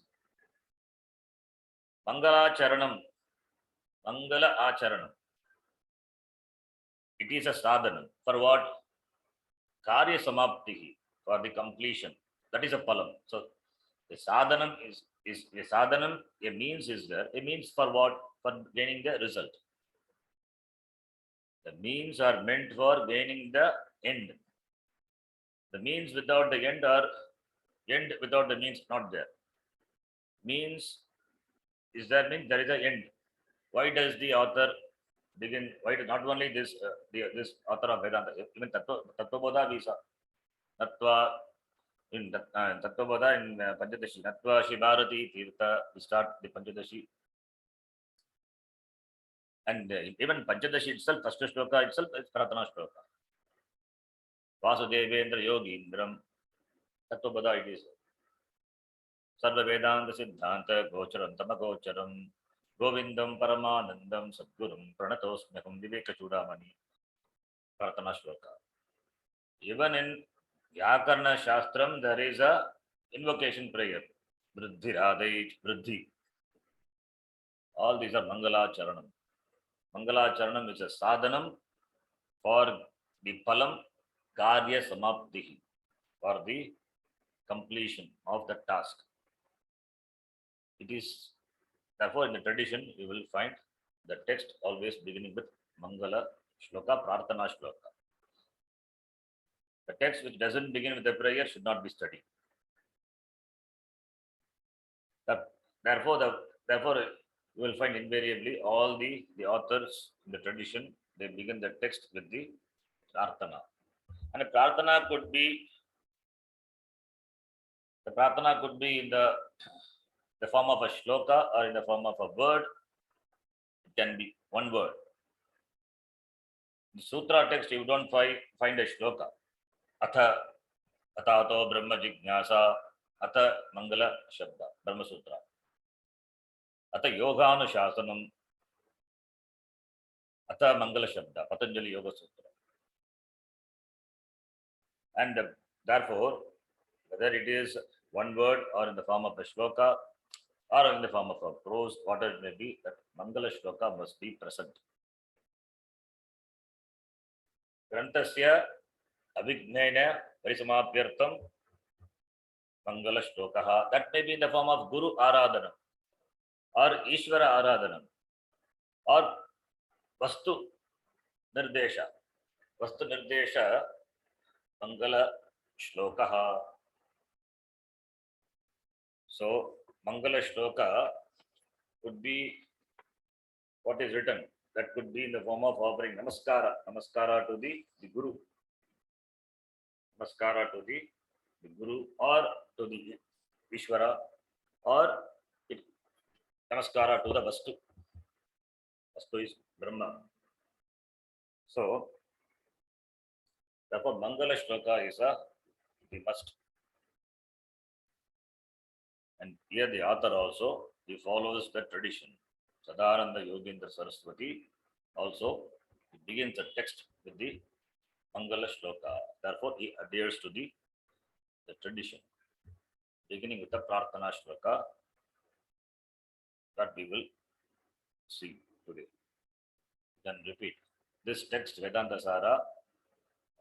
Mangala Charanam. Mangala Acharanam. It is a sadhanam. For what? Karya Samaptihi. For the completion. That is a palam. So the sadhanam is a sadhanam, a means is there. A means for what? For gaining the result. The means are meant for gaining the end. The means without the end or end without the means not there. Means is there, means there is an end. Why does the author begin? Why not only this this author of Vedanta, even Tattvabodha Visa, Tattva in Tattvabodha in Panchadashi, Natva Shibharati Tirtha, we start the Panchadashi. And even Panchadashi itself, first shloka itself is Pratana shloka. Vasudevendra Yogindram, Tattvabodha it is. Sarva Vedanta Siddhanta Gocharam Tamagocharam Govindam Paramanandam Sadgurum Pranatosmyaham Viveka Chudamani. Pratana shloka. Even in Vyakarna Shastram, there is a invocation prayer. Vriddhi Radhait Vriddhi. All these are Mangala Charanam. Mangalacharanam is a sadhanam for the phalam karya samapti, for the completion of the task. It is therefore in the tradition you will find the text always beginning with Mangala Shloka, Prarthana Shloka. The text which doesn't begin with a prayer should not be studied. Therefore, you will find invariably all the authors in the tradition, they begin the text with the Prarthana. And the Prarthana could be in the form of a shloka or in the form of a word. It can be one word. The sutra text, you don't find a shloka. Atha Atato Brahma Jignasa Atha Mangala Shabda Brahma Sutra. Atha Yoganu Shasanam Atha Mangala Shabda Patanjali Yoga Sutra. And therefore, whether it is one word or in the form of a shloka or in the form of a prose, whatever it may be, that Mangala Shloka must be present. Grantasya Avijnana Parisamapyartam Mangala Shlokaha. That may be in the form of Guru Aradhanam or Ishvara Aradhanam or Vastu Nirdesha. Vastu Nirdesha Mangala Shlokaha. So, Mangala Shloka could be what is written. That could be in the form of offering Namaskara to the Guru. Namaskara to the Guru or to the Ishvara, or Namaskara to the Vastu. Vastu is Brahma. So, therefore, Mangala Shloka is the must. And here the author also, he follows the tradition. Sadananda Yogendra Saraswati also begins the text with the Mangala Shloka. Therefore, he adheres to the tradition, beginning with the Prarthana Shloka that we will see today. Then repeat. This text, Vedantasara,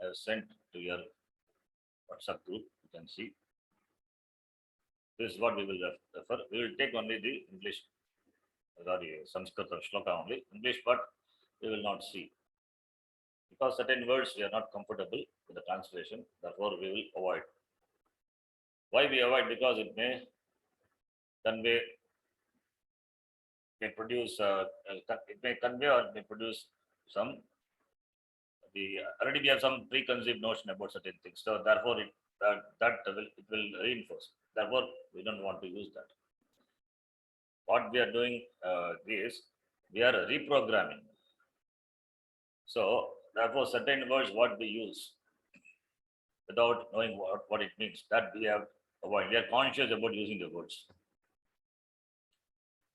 I have sent to your WhatsApp group. You can see. This is what we will refer. We will take only the English, Sanskrit or Shloka only. English, but we will not see. Because certain words we are not comfortable with the translation. Therefore, we will avoid. Why we avoid? Because it may convey, it may convey or it may produce some. Already we have some preconceived notion about certain things. So therefore, it will reinforce. Therefore, we don't want to use that. What we are doing is we are reprogramming. So therefore, certain words what we use without knowing what it means, that we have avoid. We are conscious about using the words.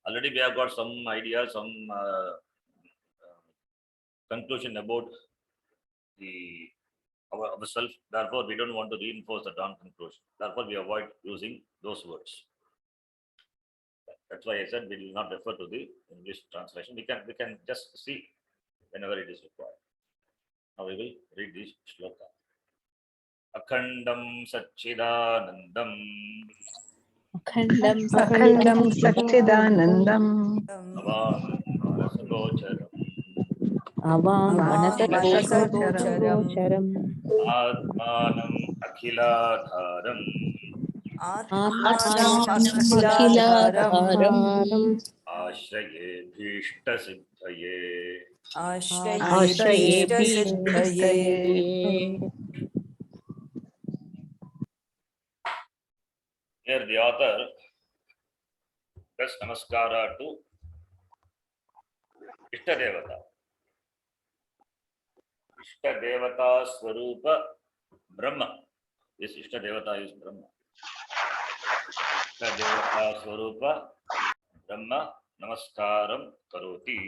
Already we have got some idea, some conclusion about ourselves. Therefore, we don't want to reinforce the wrong conclusion. Therefore, we avoid using those words. That's why I said we will not refer to the English translation. We can just see whenever it is required. Now we will read this shloka. Akhandam Satchidanandam अखण्डं सच्चिदानन्दम् Manasgocharam अवाङ्मनसगोचरम् Atmanam Akhiladharam आत्मानमखिलाधारम् Ashraye Bhishta Siddhaye. आश्रयेऽभीष्टसिद्धये Here the author does namaskara to Ishtadevata. Ishtadevata Swarupa Brahma. This Ishtadevata is Brahma. Ishtadevata Swarupa Brahma Namaskaram Karoti.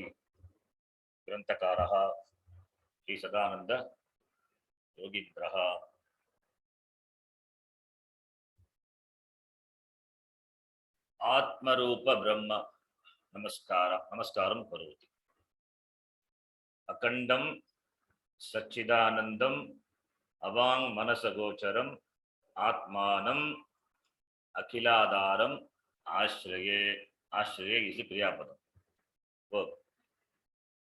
Grantakaraha Sri Sadananda Yogigraha. Atmarupa Brahma Namaskaram Karoti. Akandam Sachidanandam Avang Manasagocharam Atmanam Akiladaram Ashraye. Ashraye is the Kriyapadam. Verb.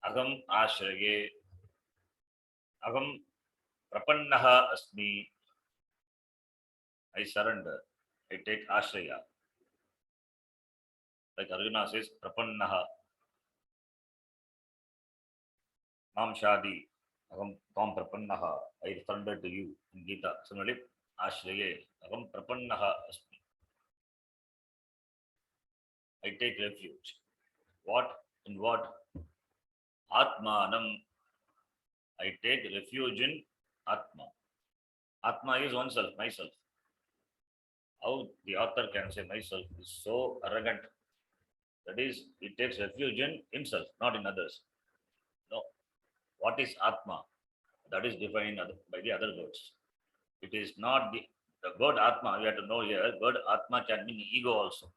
Agam Ashraye. Agam Prapannaha Asmi. I surrender. I take Ashraya. Like Arjuna says, Prapannaha. Mam Shadi. Agam Tam Prapannaha. I surrender to you in Gita. Similarly, Ashraye. Agam Prapannaha Asmi. I take refuge. What? In what? Atmanam. I take refuge in Atma. Atma is oneself, myself. How the author can say myself is so arrogant. That is, he takes refuge in himself, not in others. No. What is Atma? That is defined by the other words. It is not the word Atma. You have to know here, word Atma can mean ego also.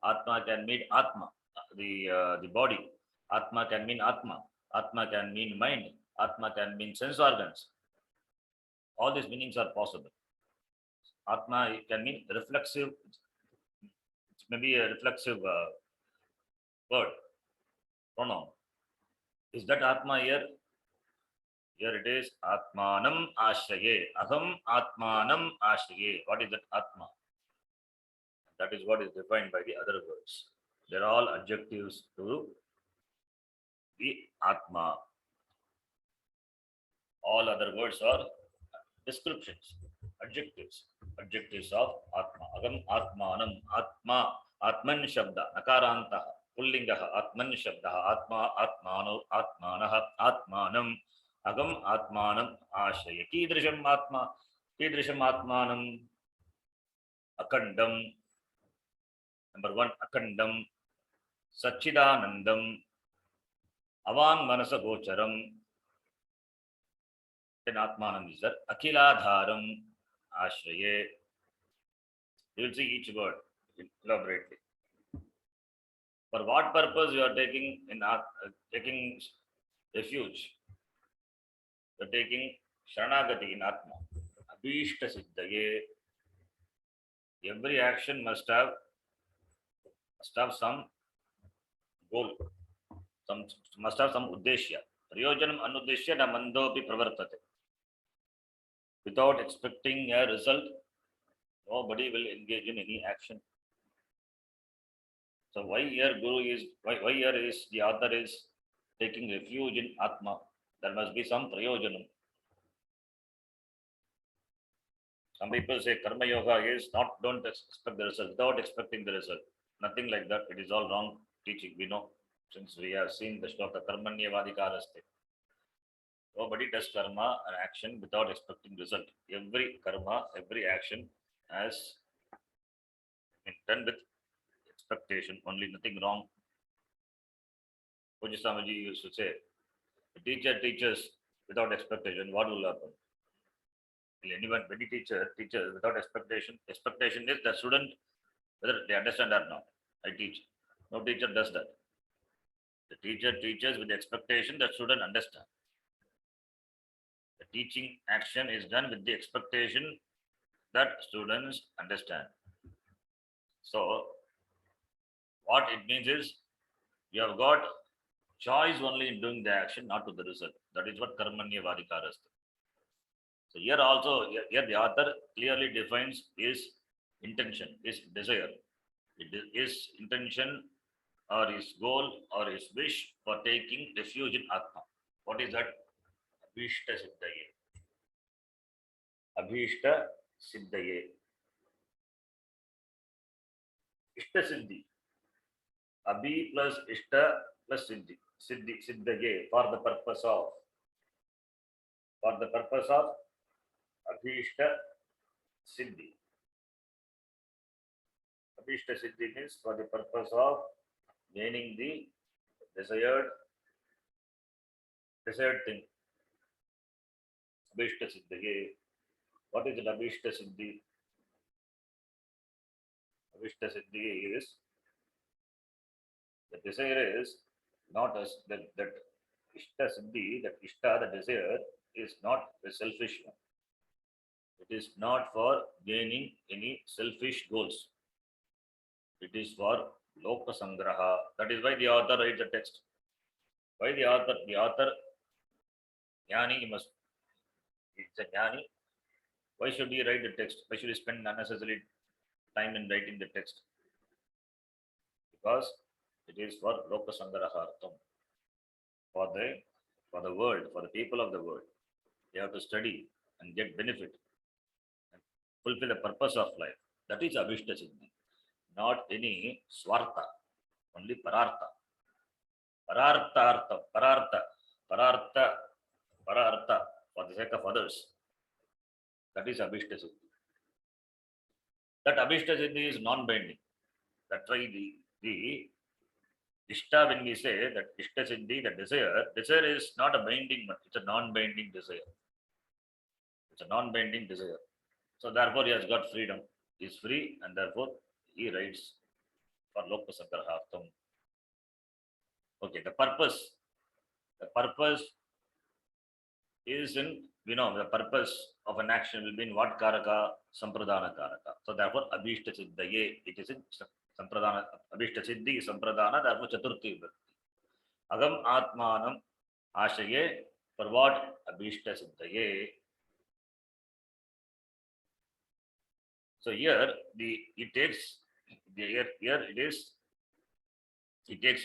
Atma can mean Atma, the body. Atma can mean Atma. Atma can mean mind. Atma can mean sense organs. All these meanings are possible. Atma can mean reflexive. It may be a reflexive word, pronoun. Is that Atma here? Here it is Atmanam Ashraye. Aham Atmanam Ashraye. What is that Atma? That is what is defined by the other words. They're all adjectives to the Atma. All other words are descriptions, adjectives of Atma. Agam Atmanam, Atma, Atman Shabda, Nakaranta, Pullingaha, Atman Shabda, Atma, Atmano, Atmanaha, Atmanam, Agam Atmanam, Ashraya. Kidrisham Atma, Kidrisham Atmanam, Akandam. Number one, Akandam, Sachidanandam, Avan Manasa Gocharam. Then Atmanam is there. Akiladharam, Ashraye. You will see each word elaborately. For what purpose you are taking refuge? You are taking Sharanagati in Atma. Abhishta Siddhaye. Every action must have some goal. Must have some uddeshya. Prayojanam anudeshya na mandopi pravartate. Without expecting a result, nobody will engage in any action. So why here the author is taking refuge in Atma? There must be some prayojanam. Some people say karma yoga is don't expect the result, without expecting the result. Nothing like that. It is all wrong teaching. We know, since we have seen the shloka karmanyavadikaraste. Nobody does karma, an action, without expecting result. Every karma, every action has been done with expectation, only nothing wrong. Pujasamaji used to say, the teacher teaches without expectation, what will happen? Anyone, any teacher teaches without expectation. Expectation is the student, whether they understand or not. I teach. No teacher does that. The teacher teaches with the expectation that student understand. The teaching action is done with the expectation that students understand. So, what it means is you have got choice only in doing the action, not to the result. That is what karmanya vadikaraste. So here also, here the author clearly defines his intention, his desire. It is his intention or his goal or his wish for taking refuge in Atma. What is that? Abhishta Siddhaye. Abhishta Siddhaye. Ishta Siddhi. Abhi plus Ishta plus Siddhi. Siddhaye for the purpose of. For the purpose of Abhishta Siddhi. Abhishta Siddhi means for the purpose of gaining the desired thing. Abhishta Siddhi. What is the Abhishta Siddhi? Abhishta Siddhi is the desire is not as that Ishta Siddhi, that Ishta, the desire, is not a selfish one. It is not for gaining any selfish goals. It is for Loka Sangraha. That is why the author writes the text. Why the author? The author, Jnani, he must, it's a Jnani. Why should he write the text? Why should he spend unnecessary time in writing the text? Because it is for Loka Sangrahartham. For the world, for the people of the world. They have to study and get benefit and fulfill the purpose of life. That is Abhishta Siddhi. Not any Swartha, only Parartha. Parartha, Parartha, for the sake of others. That is Abhishta Siddhi. That Abhishta Siddhi is non-binding. That's why the Ishta, when we say that Ishta Siddhi, the desire is not a binding one, it's a non-binding desire. It's a non-binding desire. So therefore he has got freedom. He is free and therefore he writes for Loka Sangrahartham. Okay, the purpose is in, the purpose of an action will be in what Karaka? Sampradana Karaka. So therefore Abhishta Siddhaye, it is in Sampradana, Abhishta Siddhi, Sampradana, therefore Chaturthi Vibhakti. Agam Atmanam Ashaye, for what? Abhishta Siddhaye. So here it takes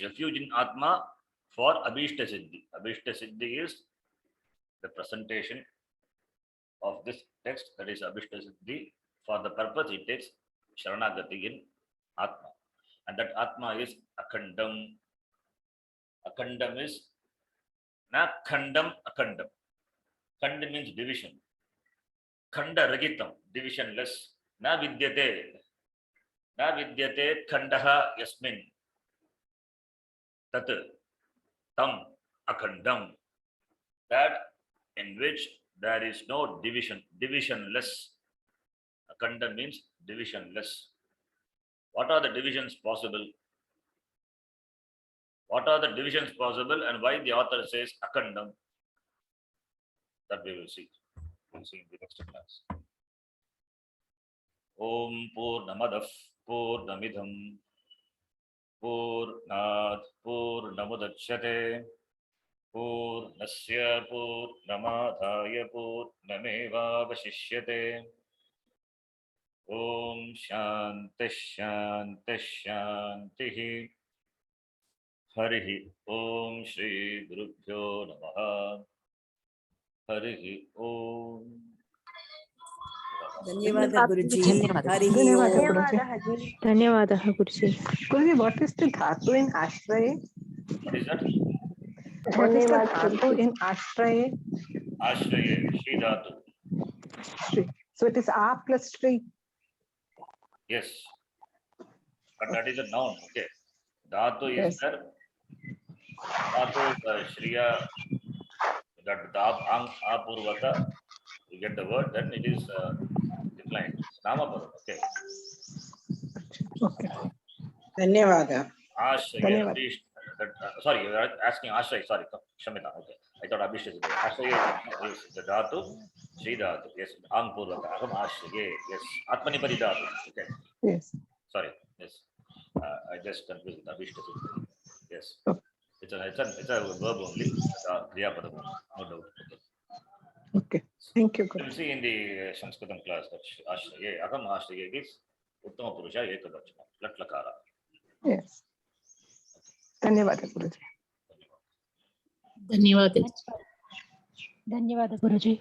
refuge in Atma for Abhishta Siddhi. Abhishta Siddhi is the presentation of this text, that is Abhishta Siddhi. For the purpose, it takes Sharanagati in Atma. And that Atma is Akhandam. Akhandam is na Khandam Akhandam. Khanda means division. Khanda Ragitam, divisionless. Na Vidyate Khandaha Yasmin. Tat Tam Akhandam. That in which there is no division, divisionless. Akhanda means divisionless. What are the divisions possible? What are the divisions possible and why the author says Akhandam? That we will see. We'll see in the next class. Om Purnamadah Purnamidham Purnat Purnamudachyate Purnasya Purnamadhaya Purnamevavashishyate. Om Shanti Shanti Shanti. Harihi Om Shri Gurubhyo Namaha. Harihi Om. Dhanyawada Guruji. Harihi Dhanyawada Om. Guruji. Dhanyawada Guruji. Guruji, what is the dhatu in Ashraye? What is that? What is the dhatu in Ashraye? Ashraye, Shri Dhatu. Shri. So it is A plus Shri. Yes. But that is a noun. Okay. Dhatu is Yes. there. Dhatu is Shriya. That Dhab Ang Apurvata. You get the word, then it is declined. Namapada. Okay. Okay. Dhanyavada. Ashraya. Sorry, you were asking Ashraya. Sorry, Shamita. Okay. I thought Abhishek. Ashraya is the Dhatu. Shri Dhatu. Yes. Ang Purvaka. Aham Ashraya. Yes. Atmanipadi Dhatu. Okay. Yes. Sorry. Yes. I just confused with Abhishek. Yes. Okay. It's a verb only. Kriya Padam. No doubt. Okay. Okay. Thank you, We'll Guruji. see in the Sanskritam class that Ashraya, Aham Ashraya is Uttama Purusha Ekavachana, Latlakara. Yes. Dhanyawada Guruji. धन्यवाद Dhanyawada Guruji.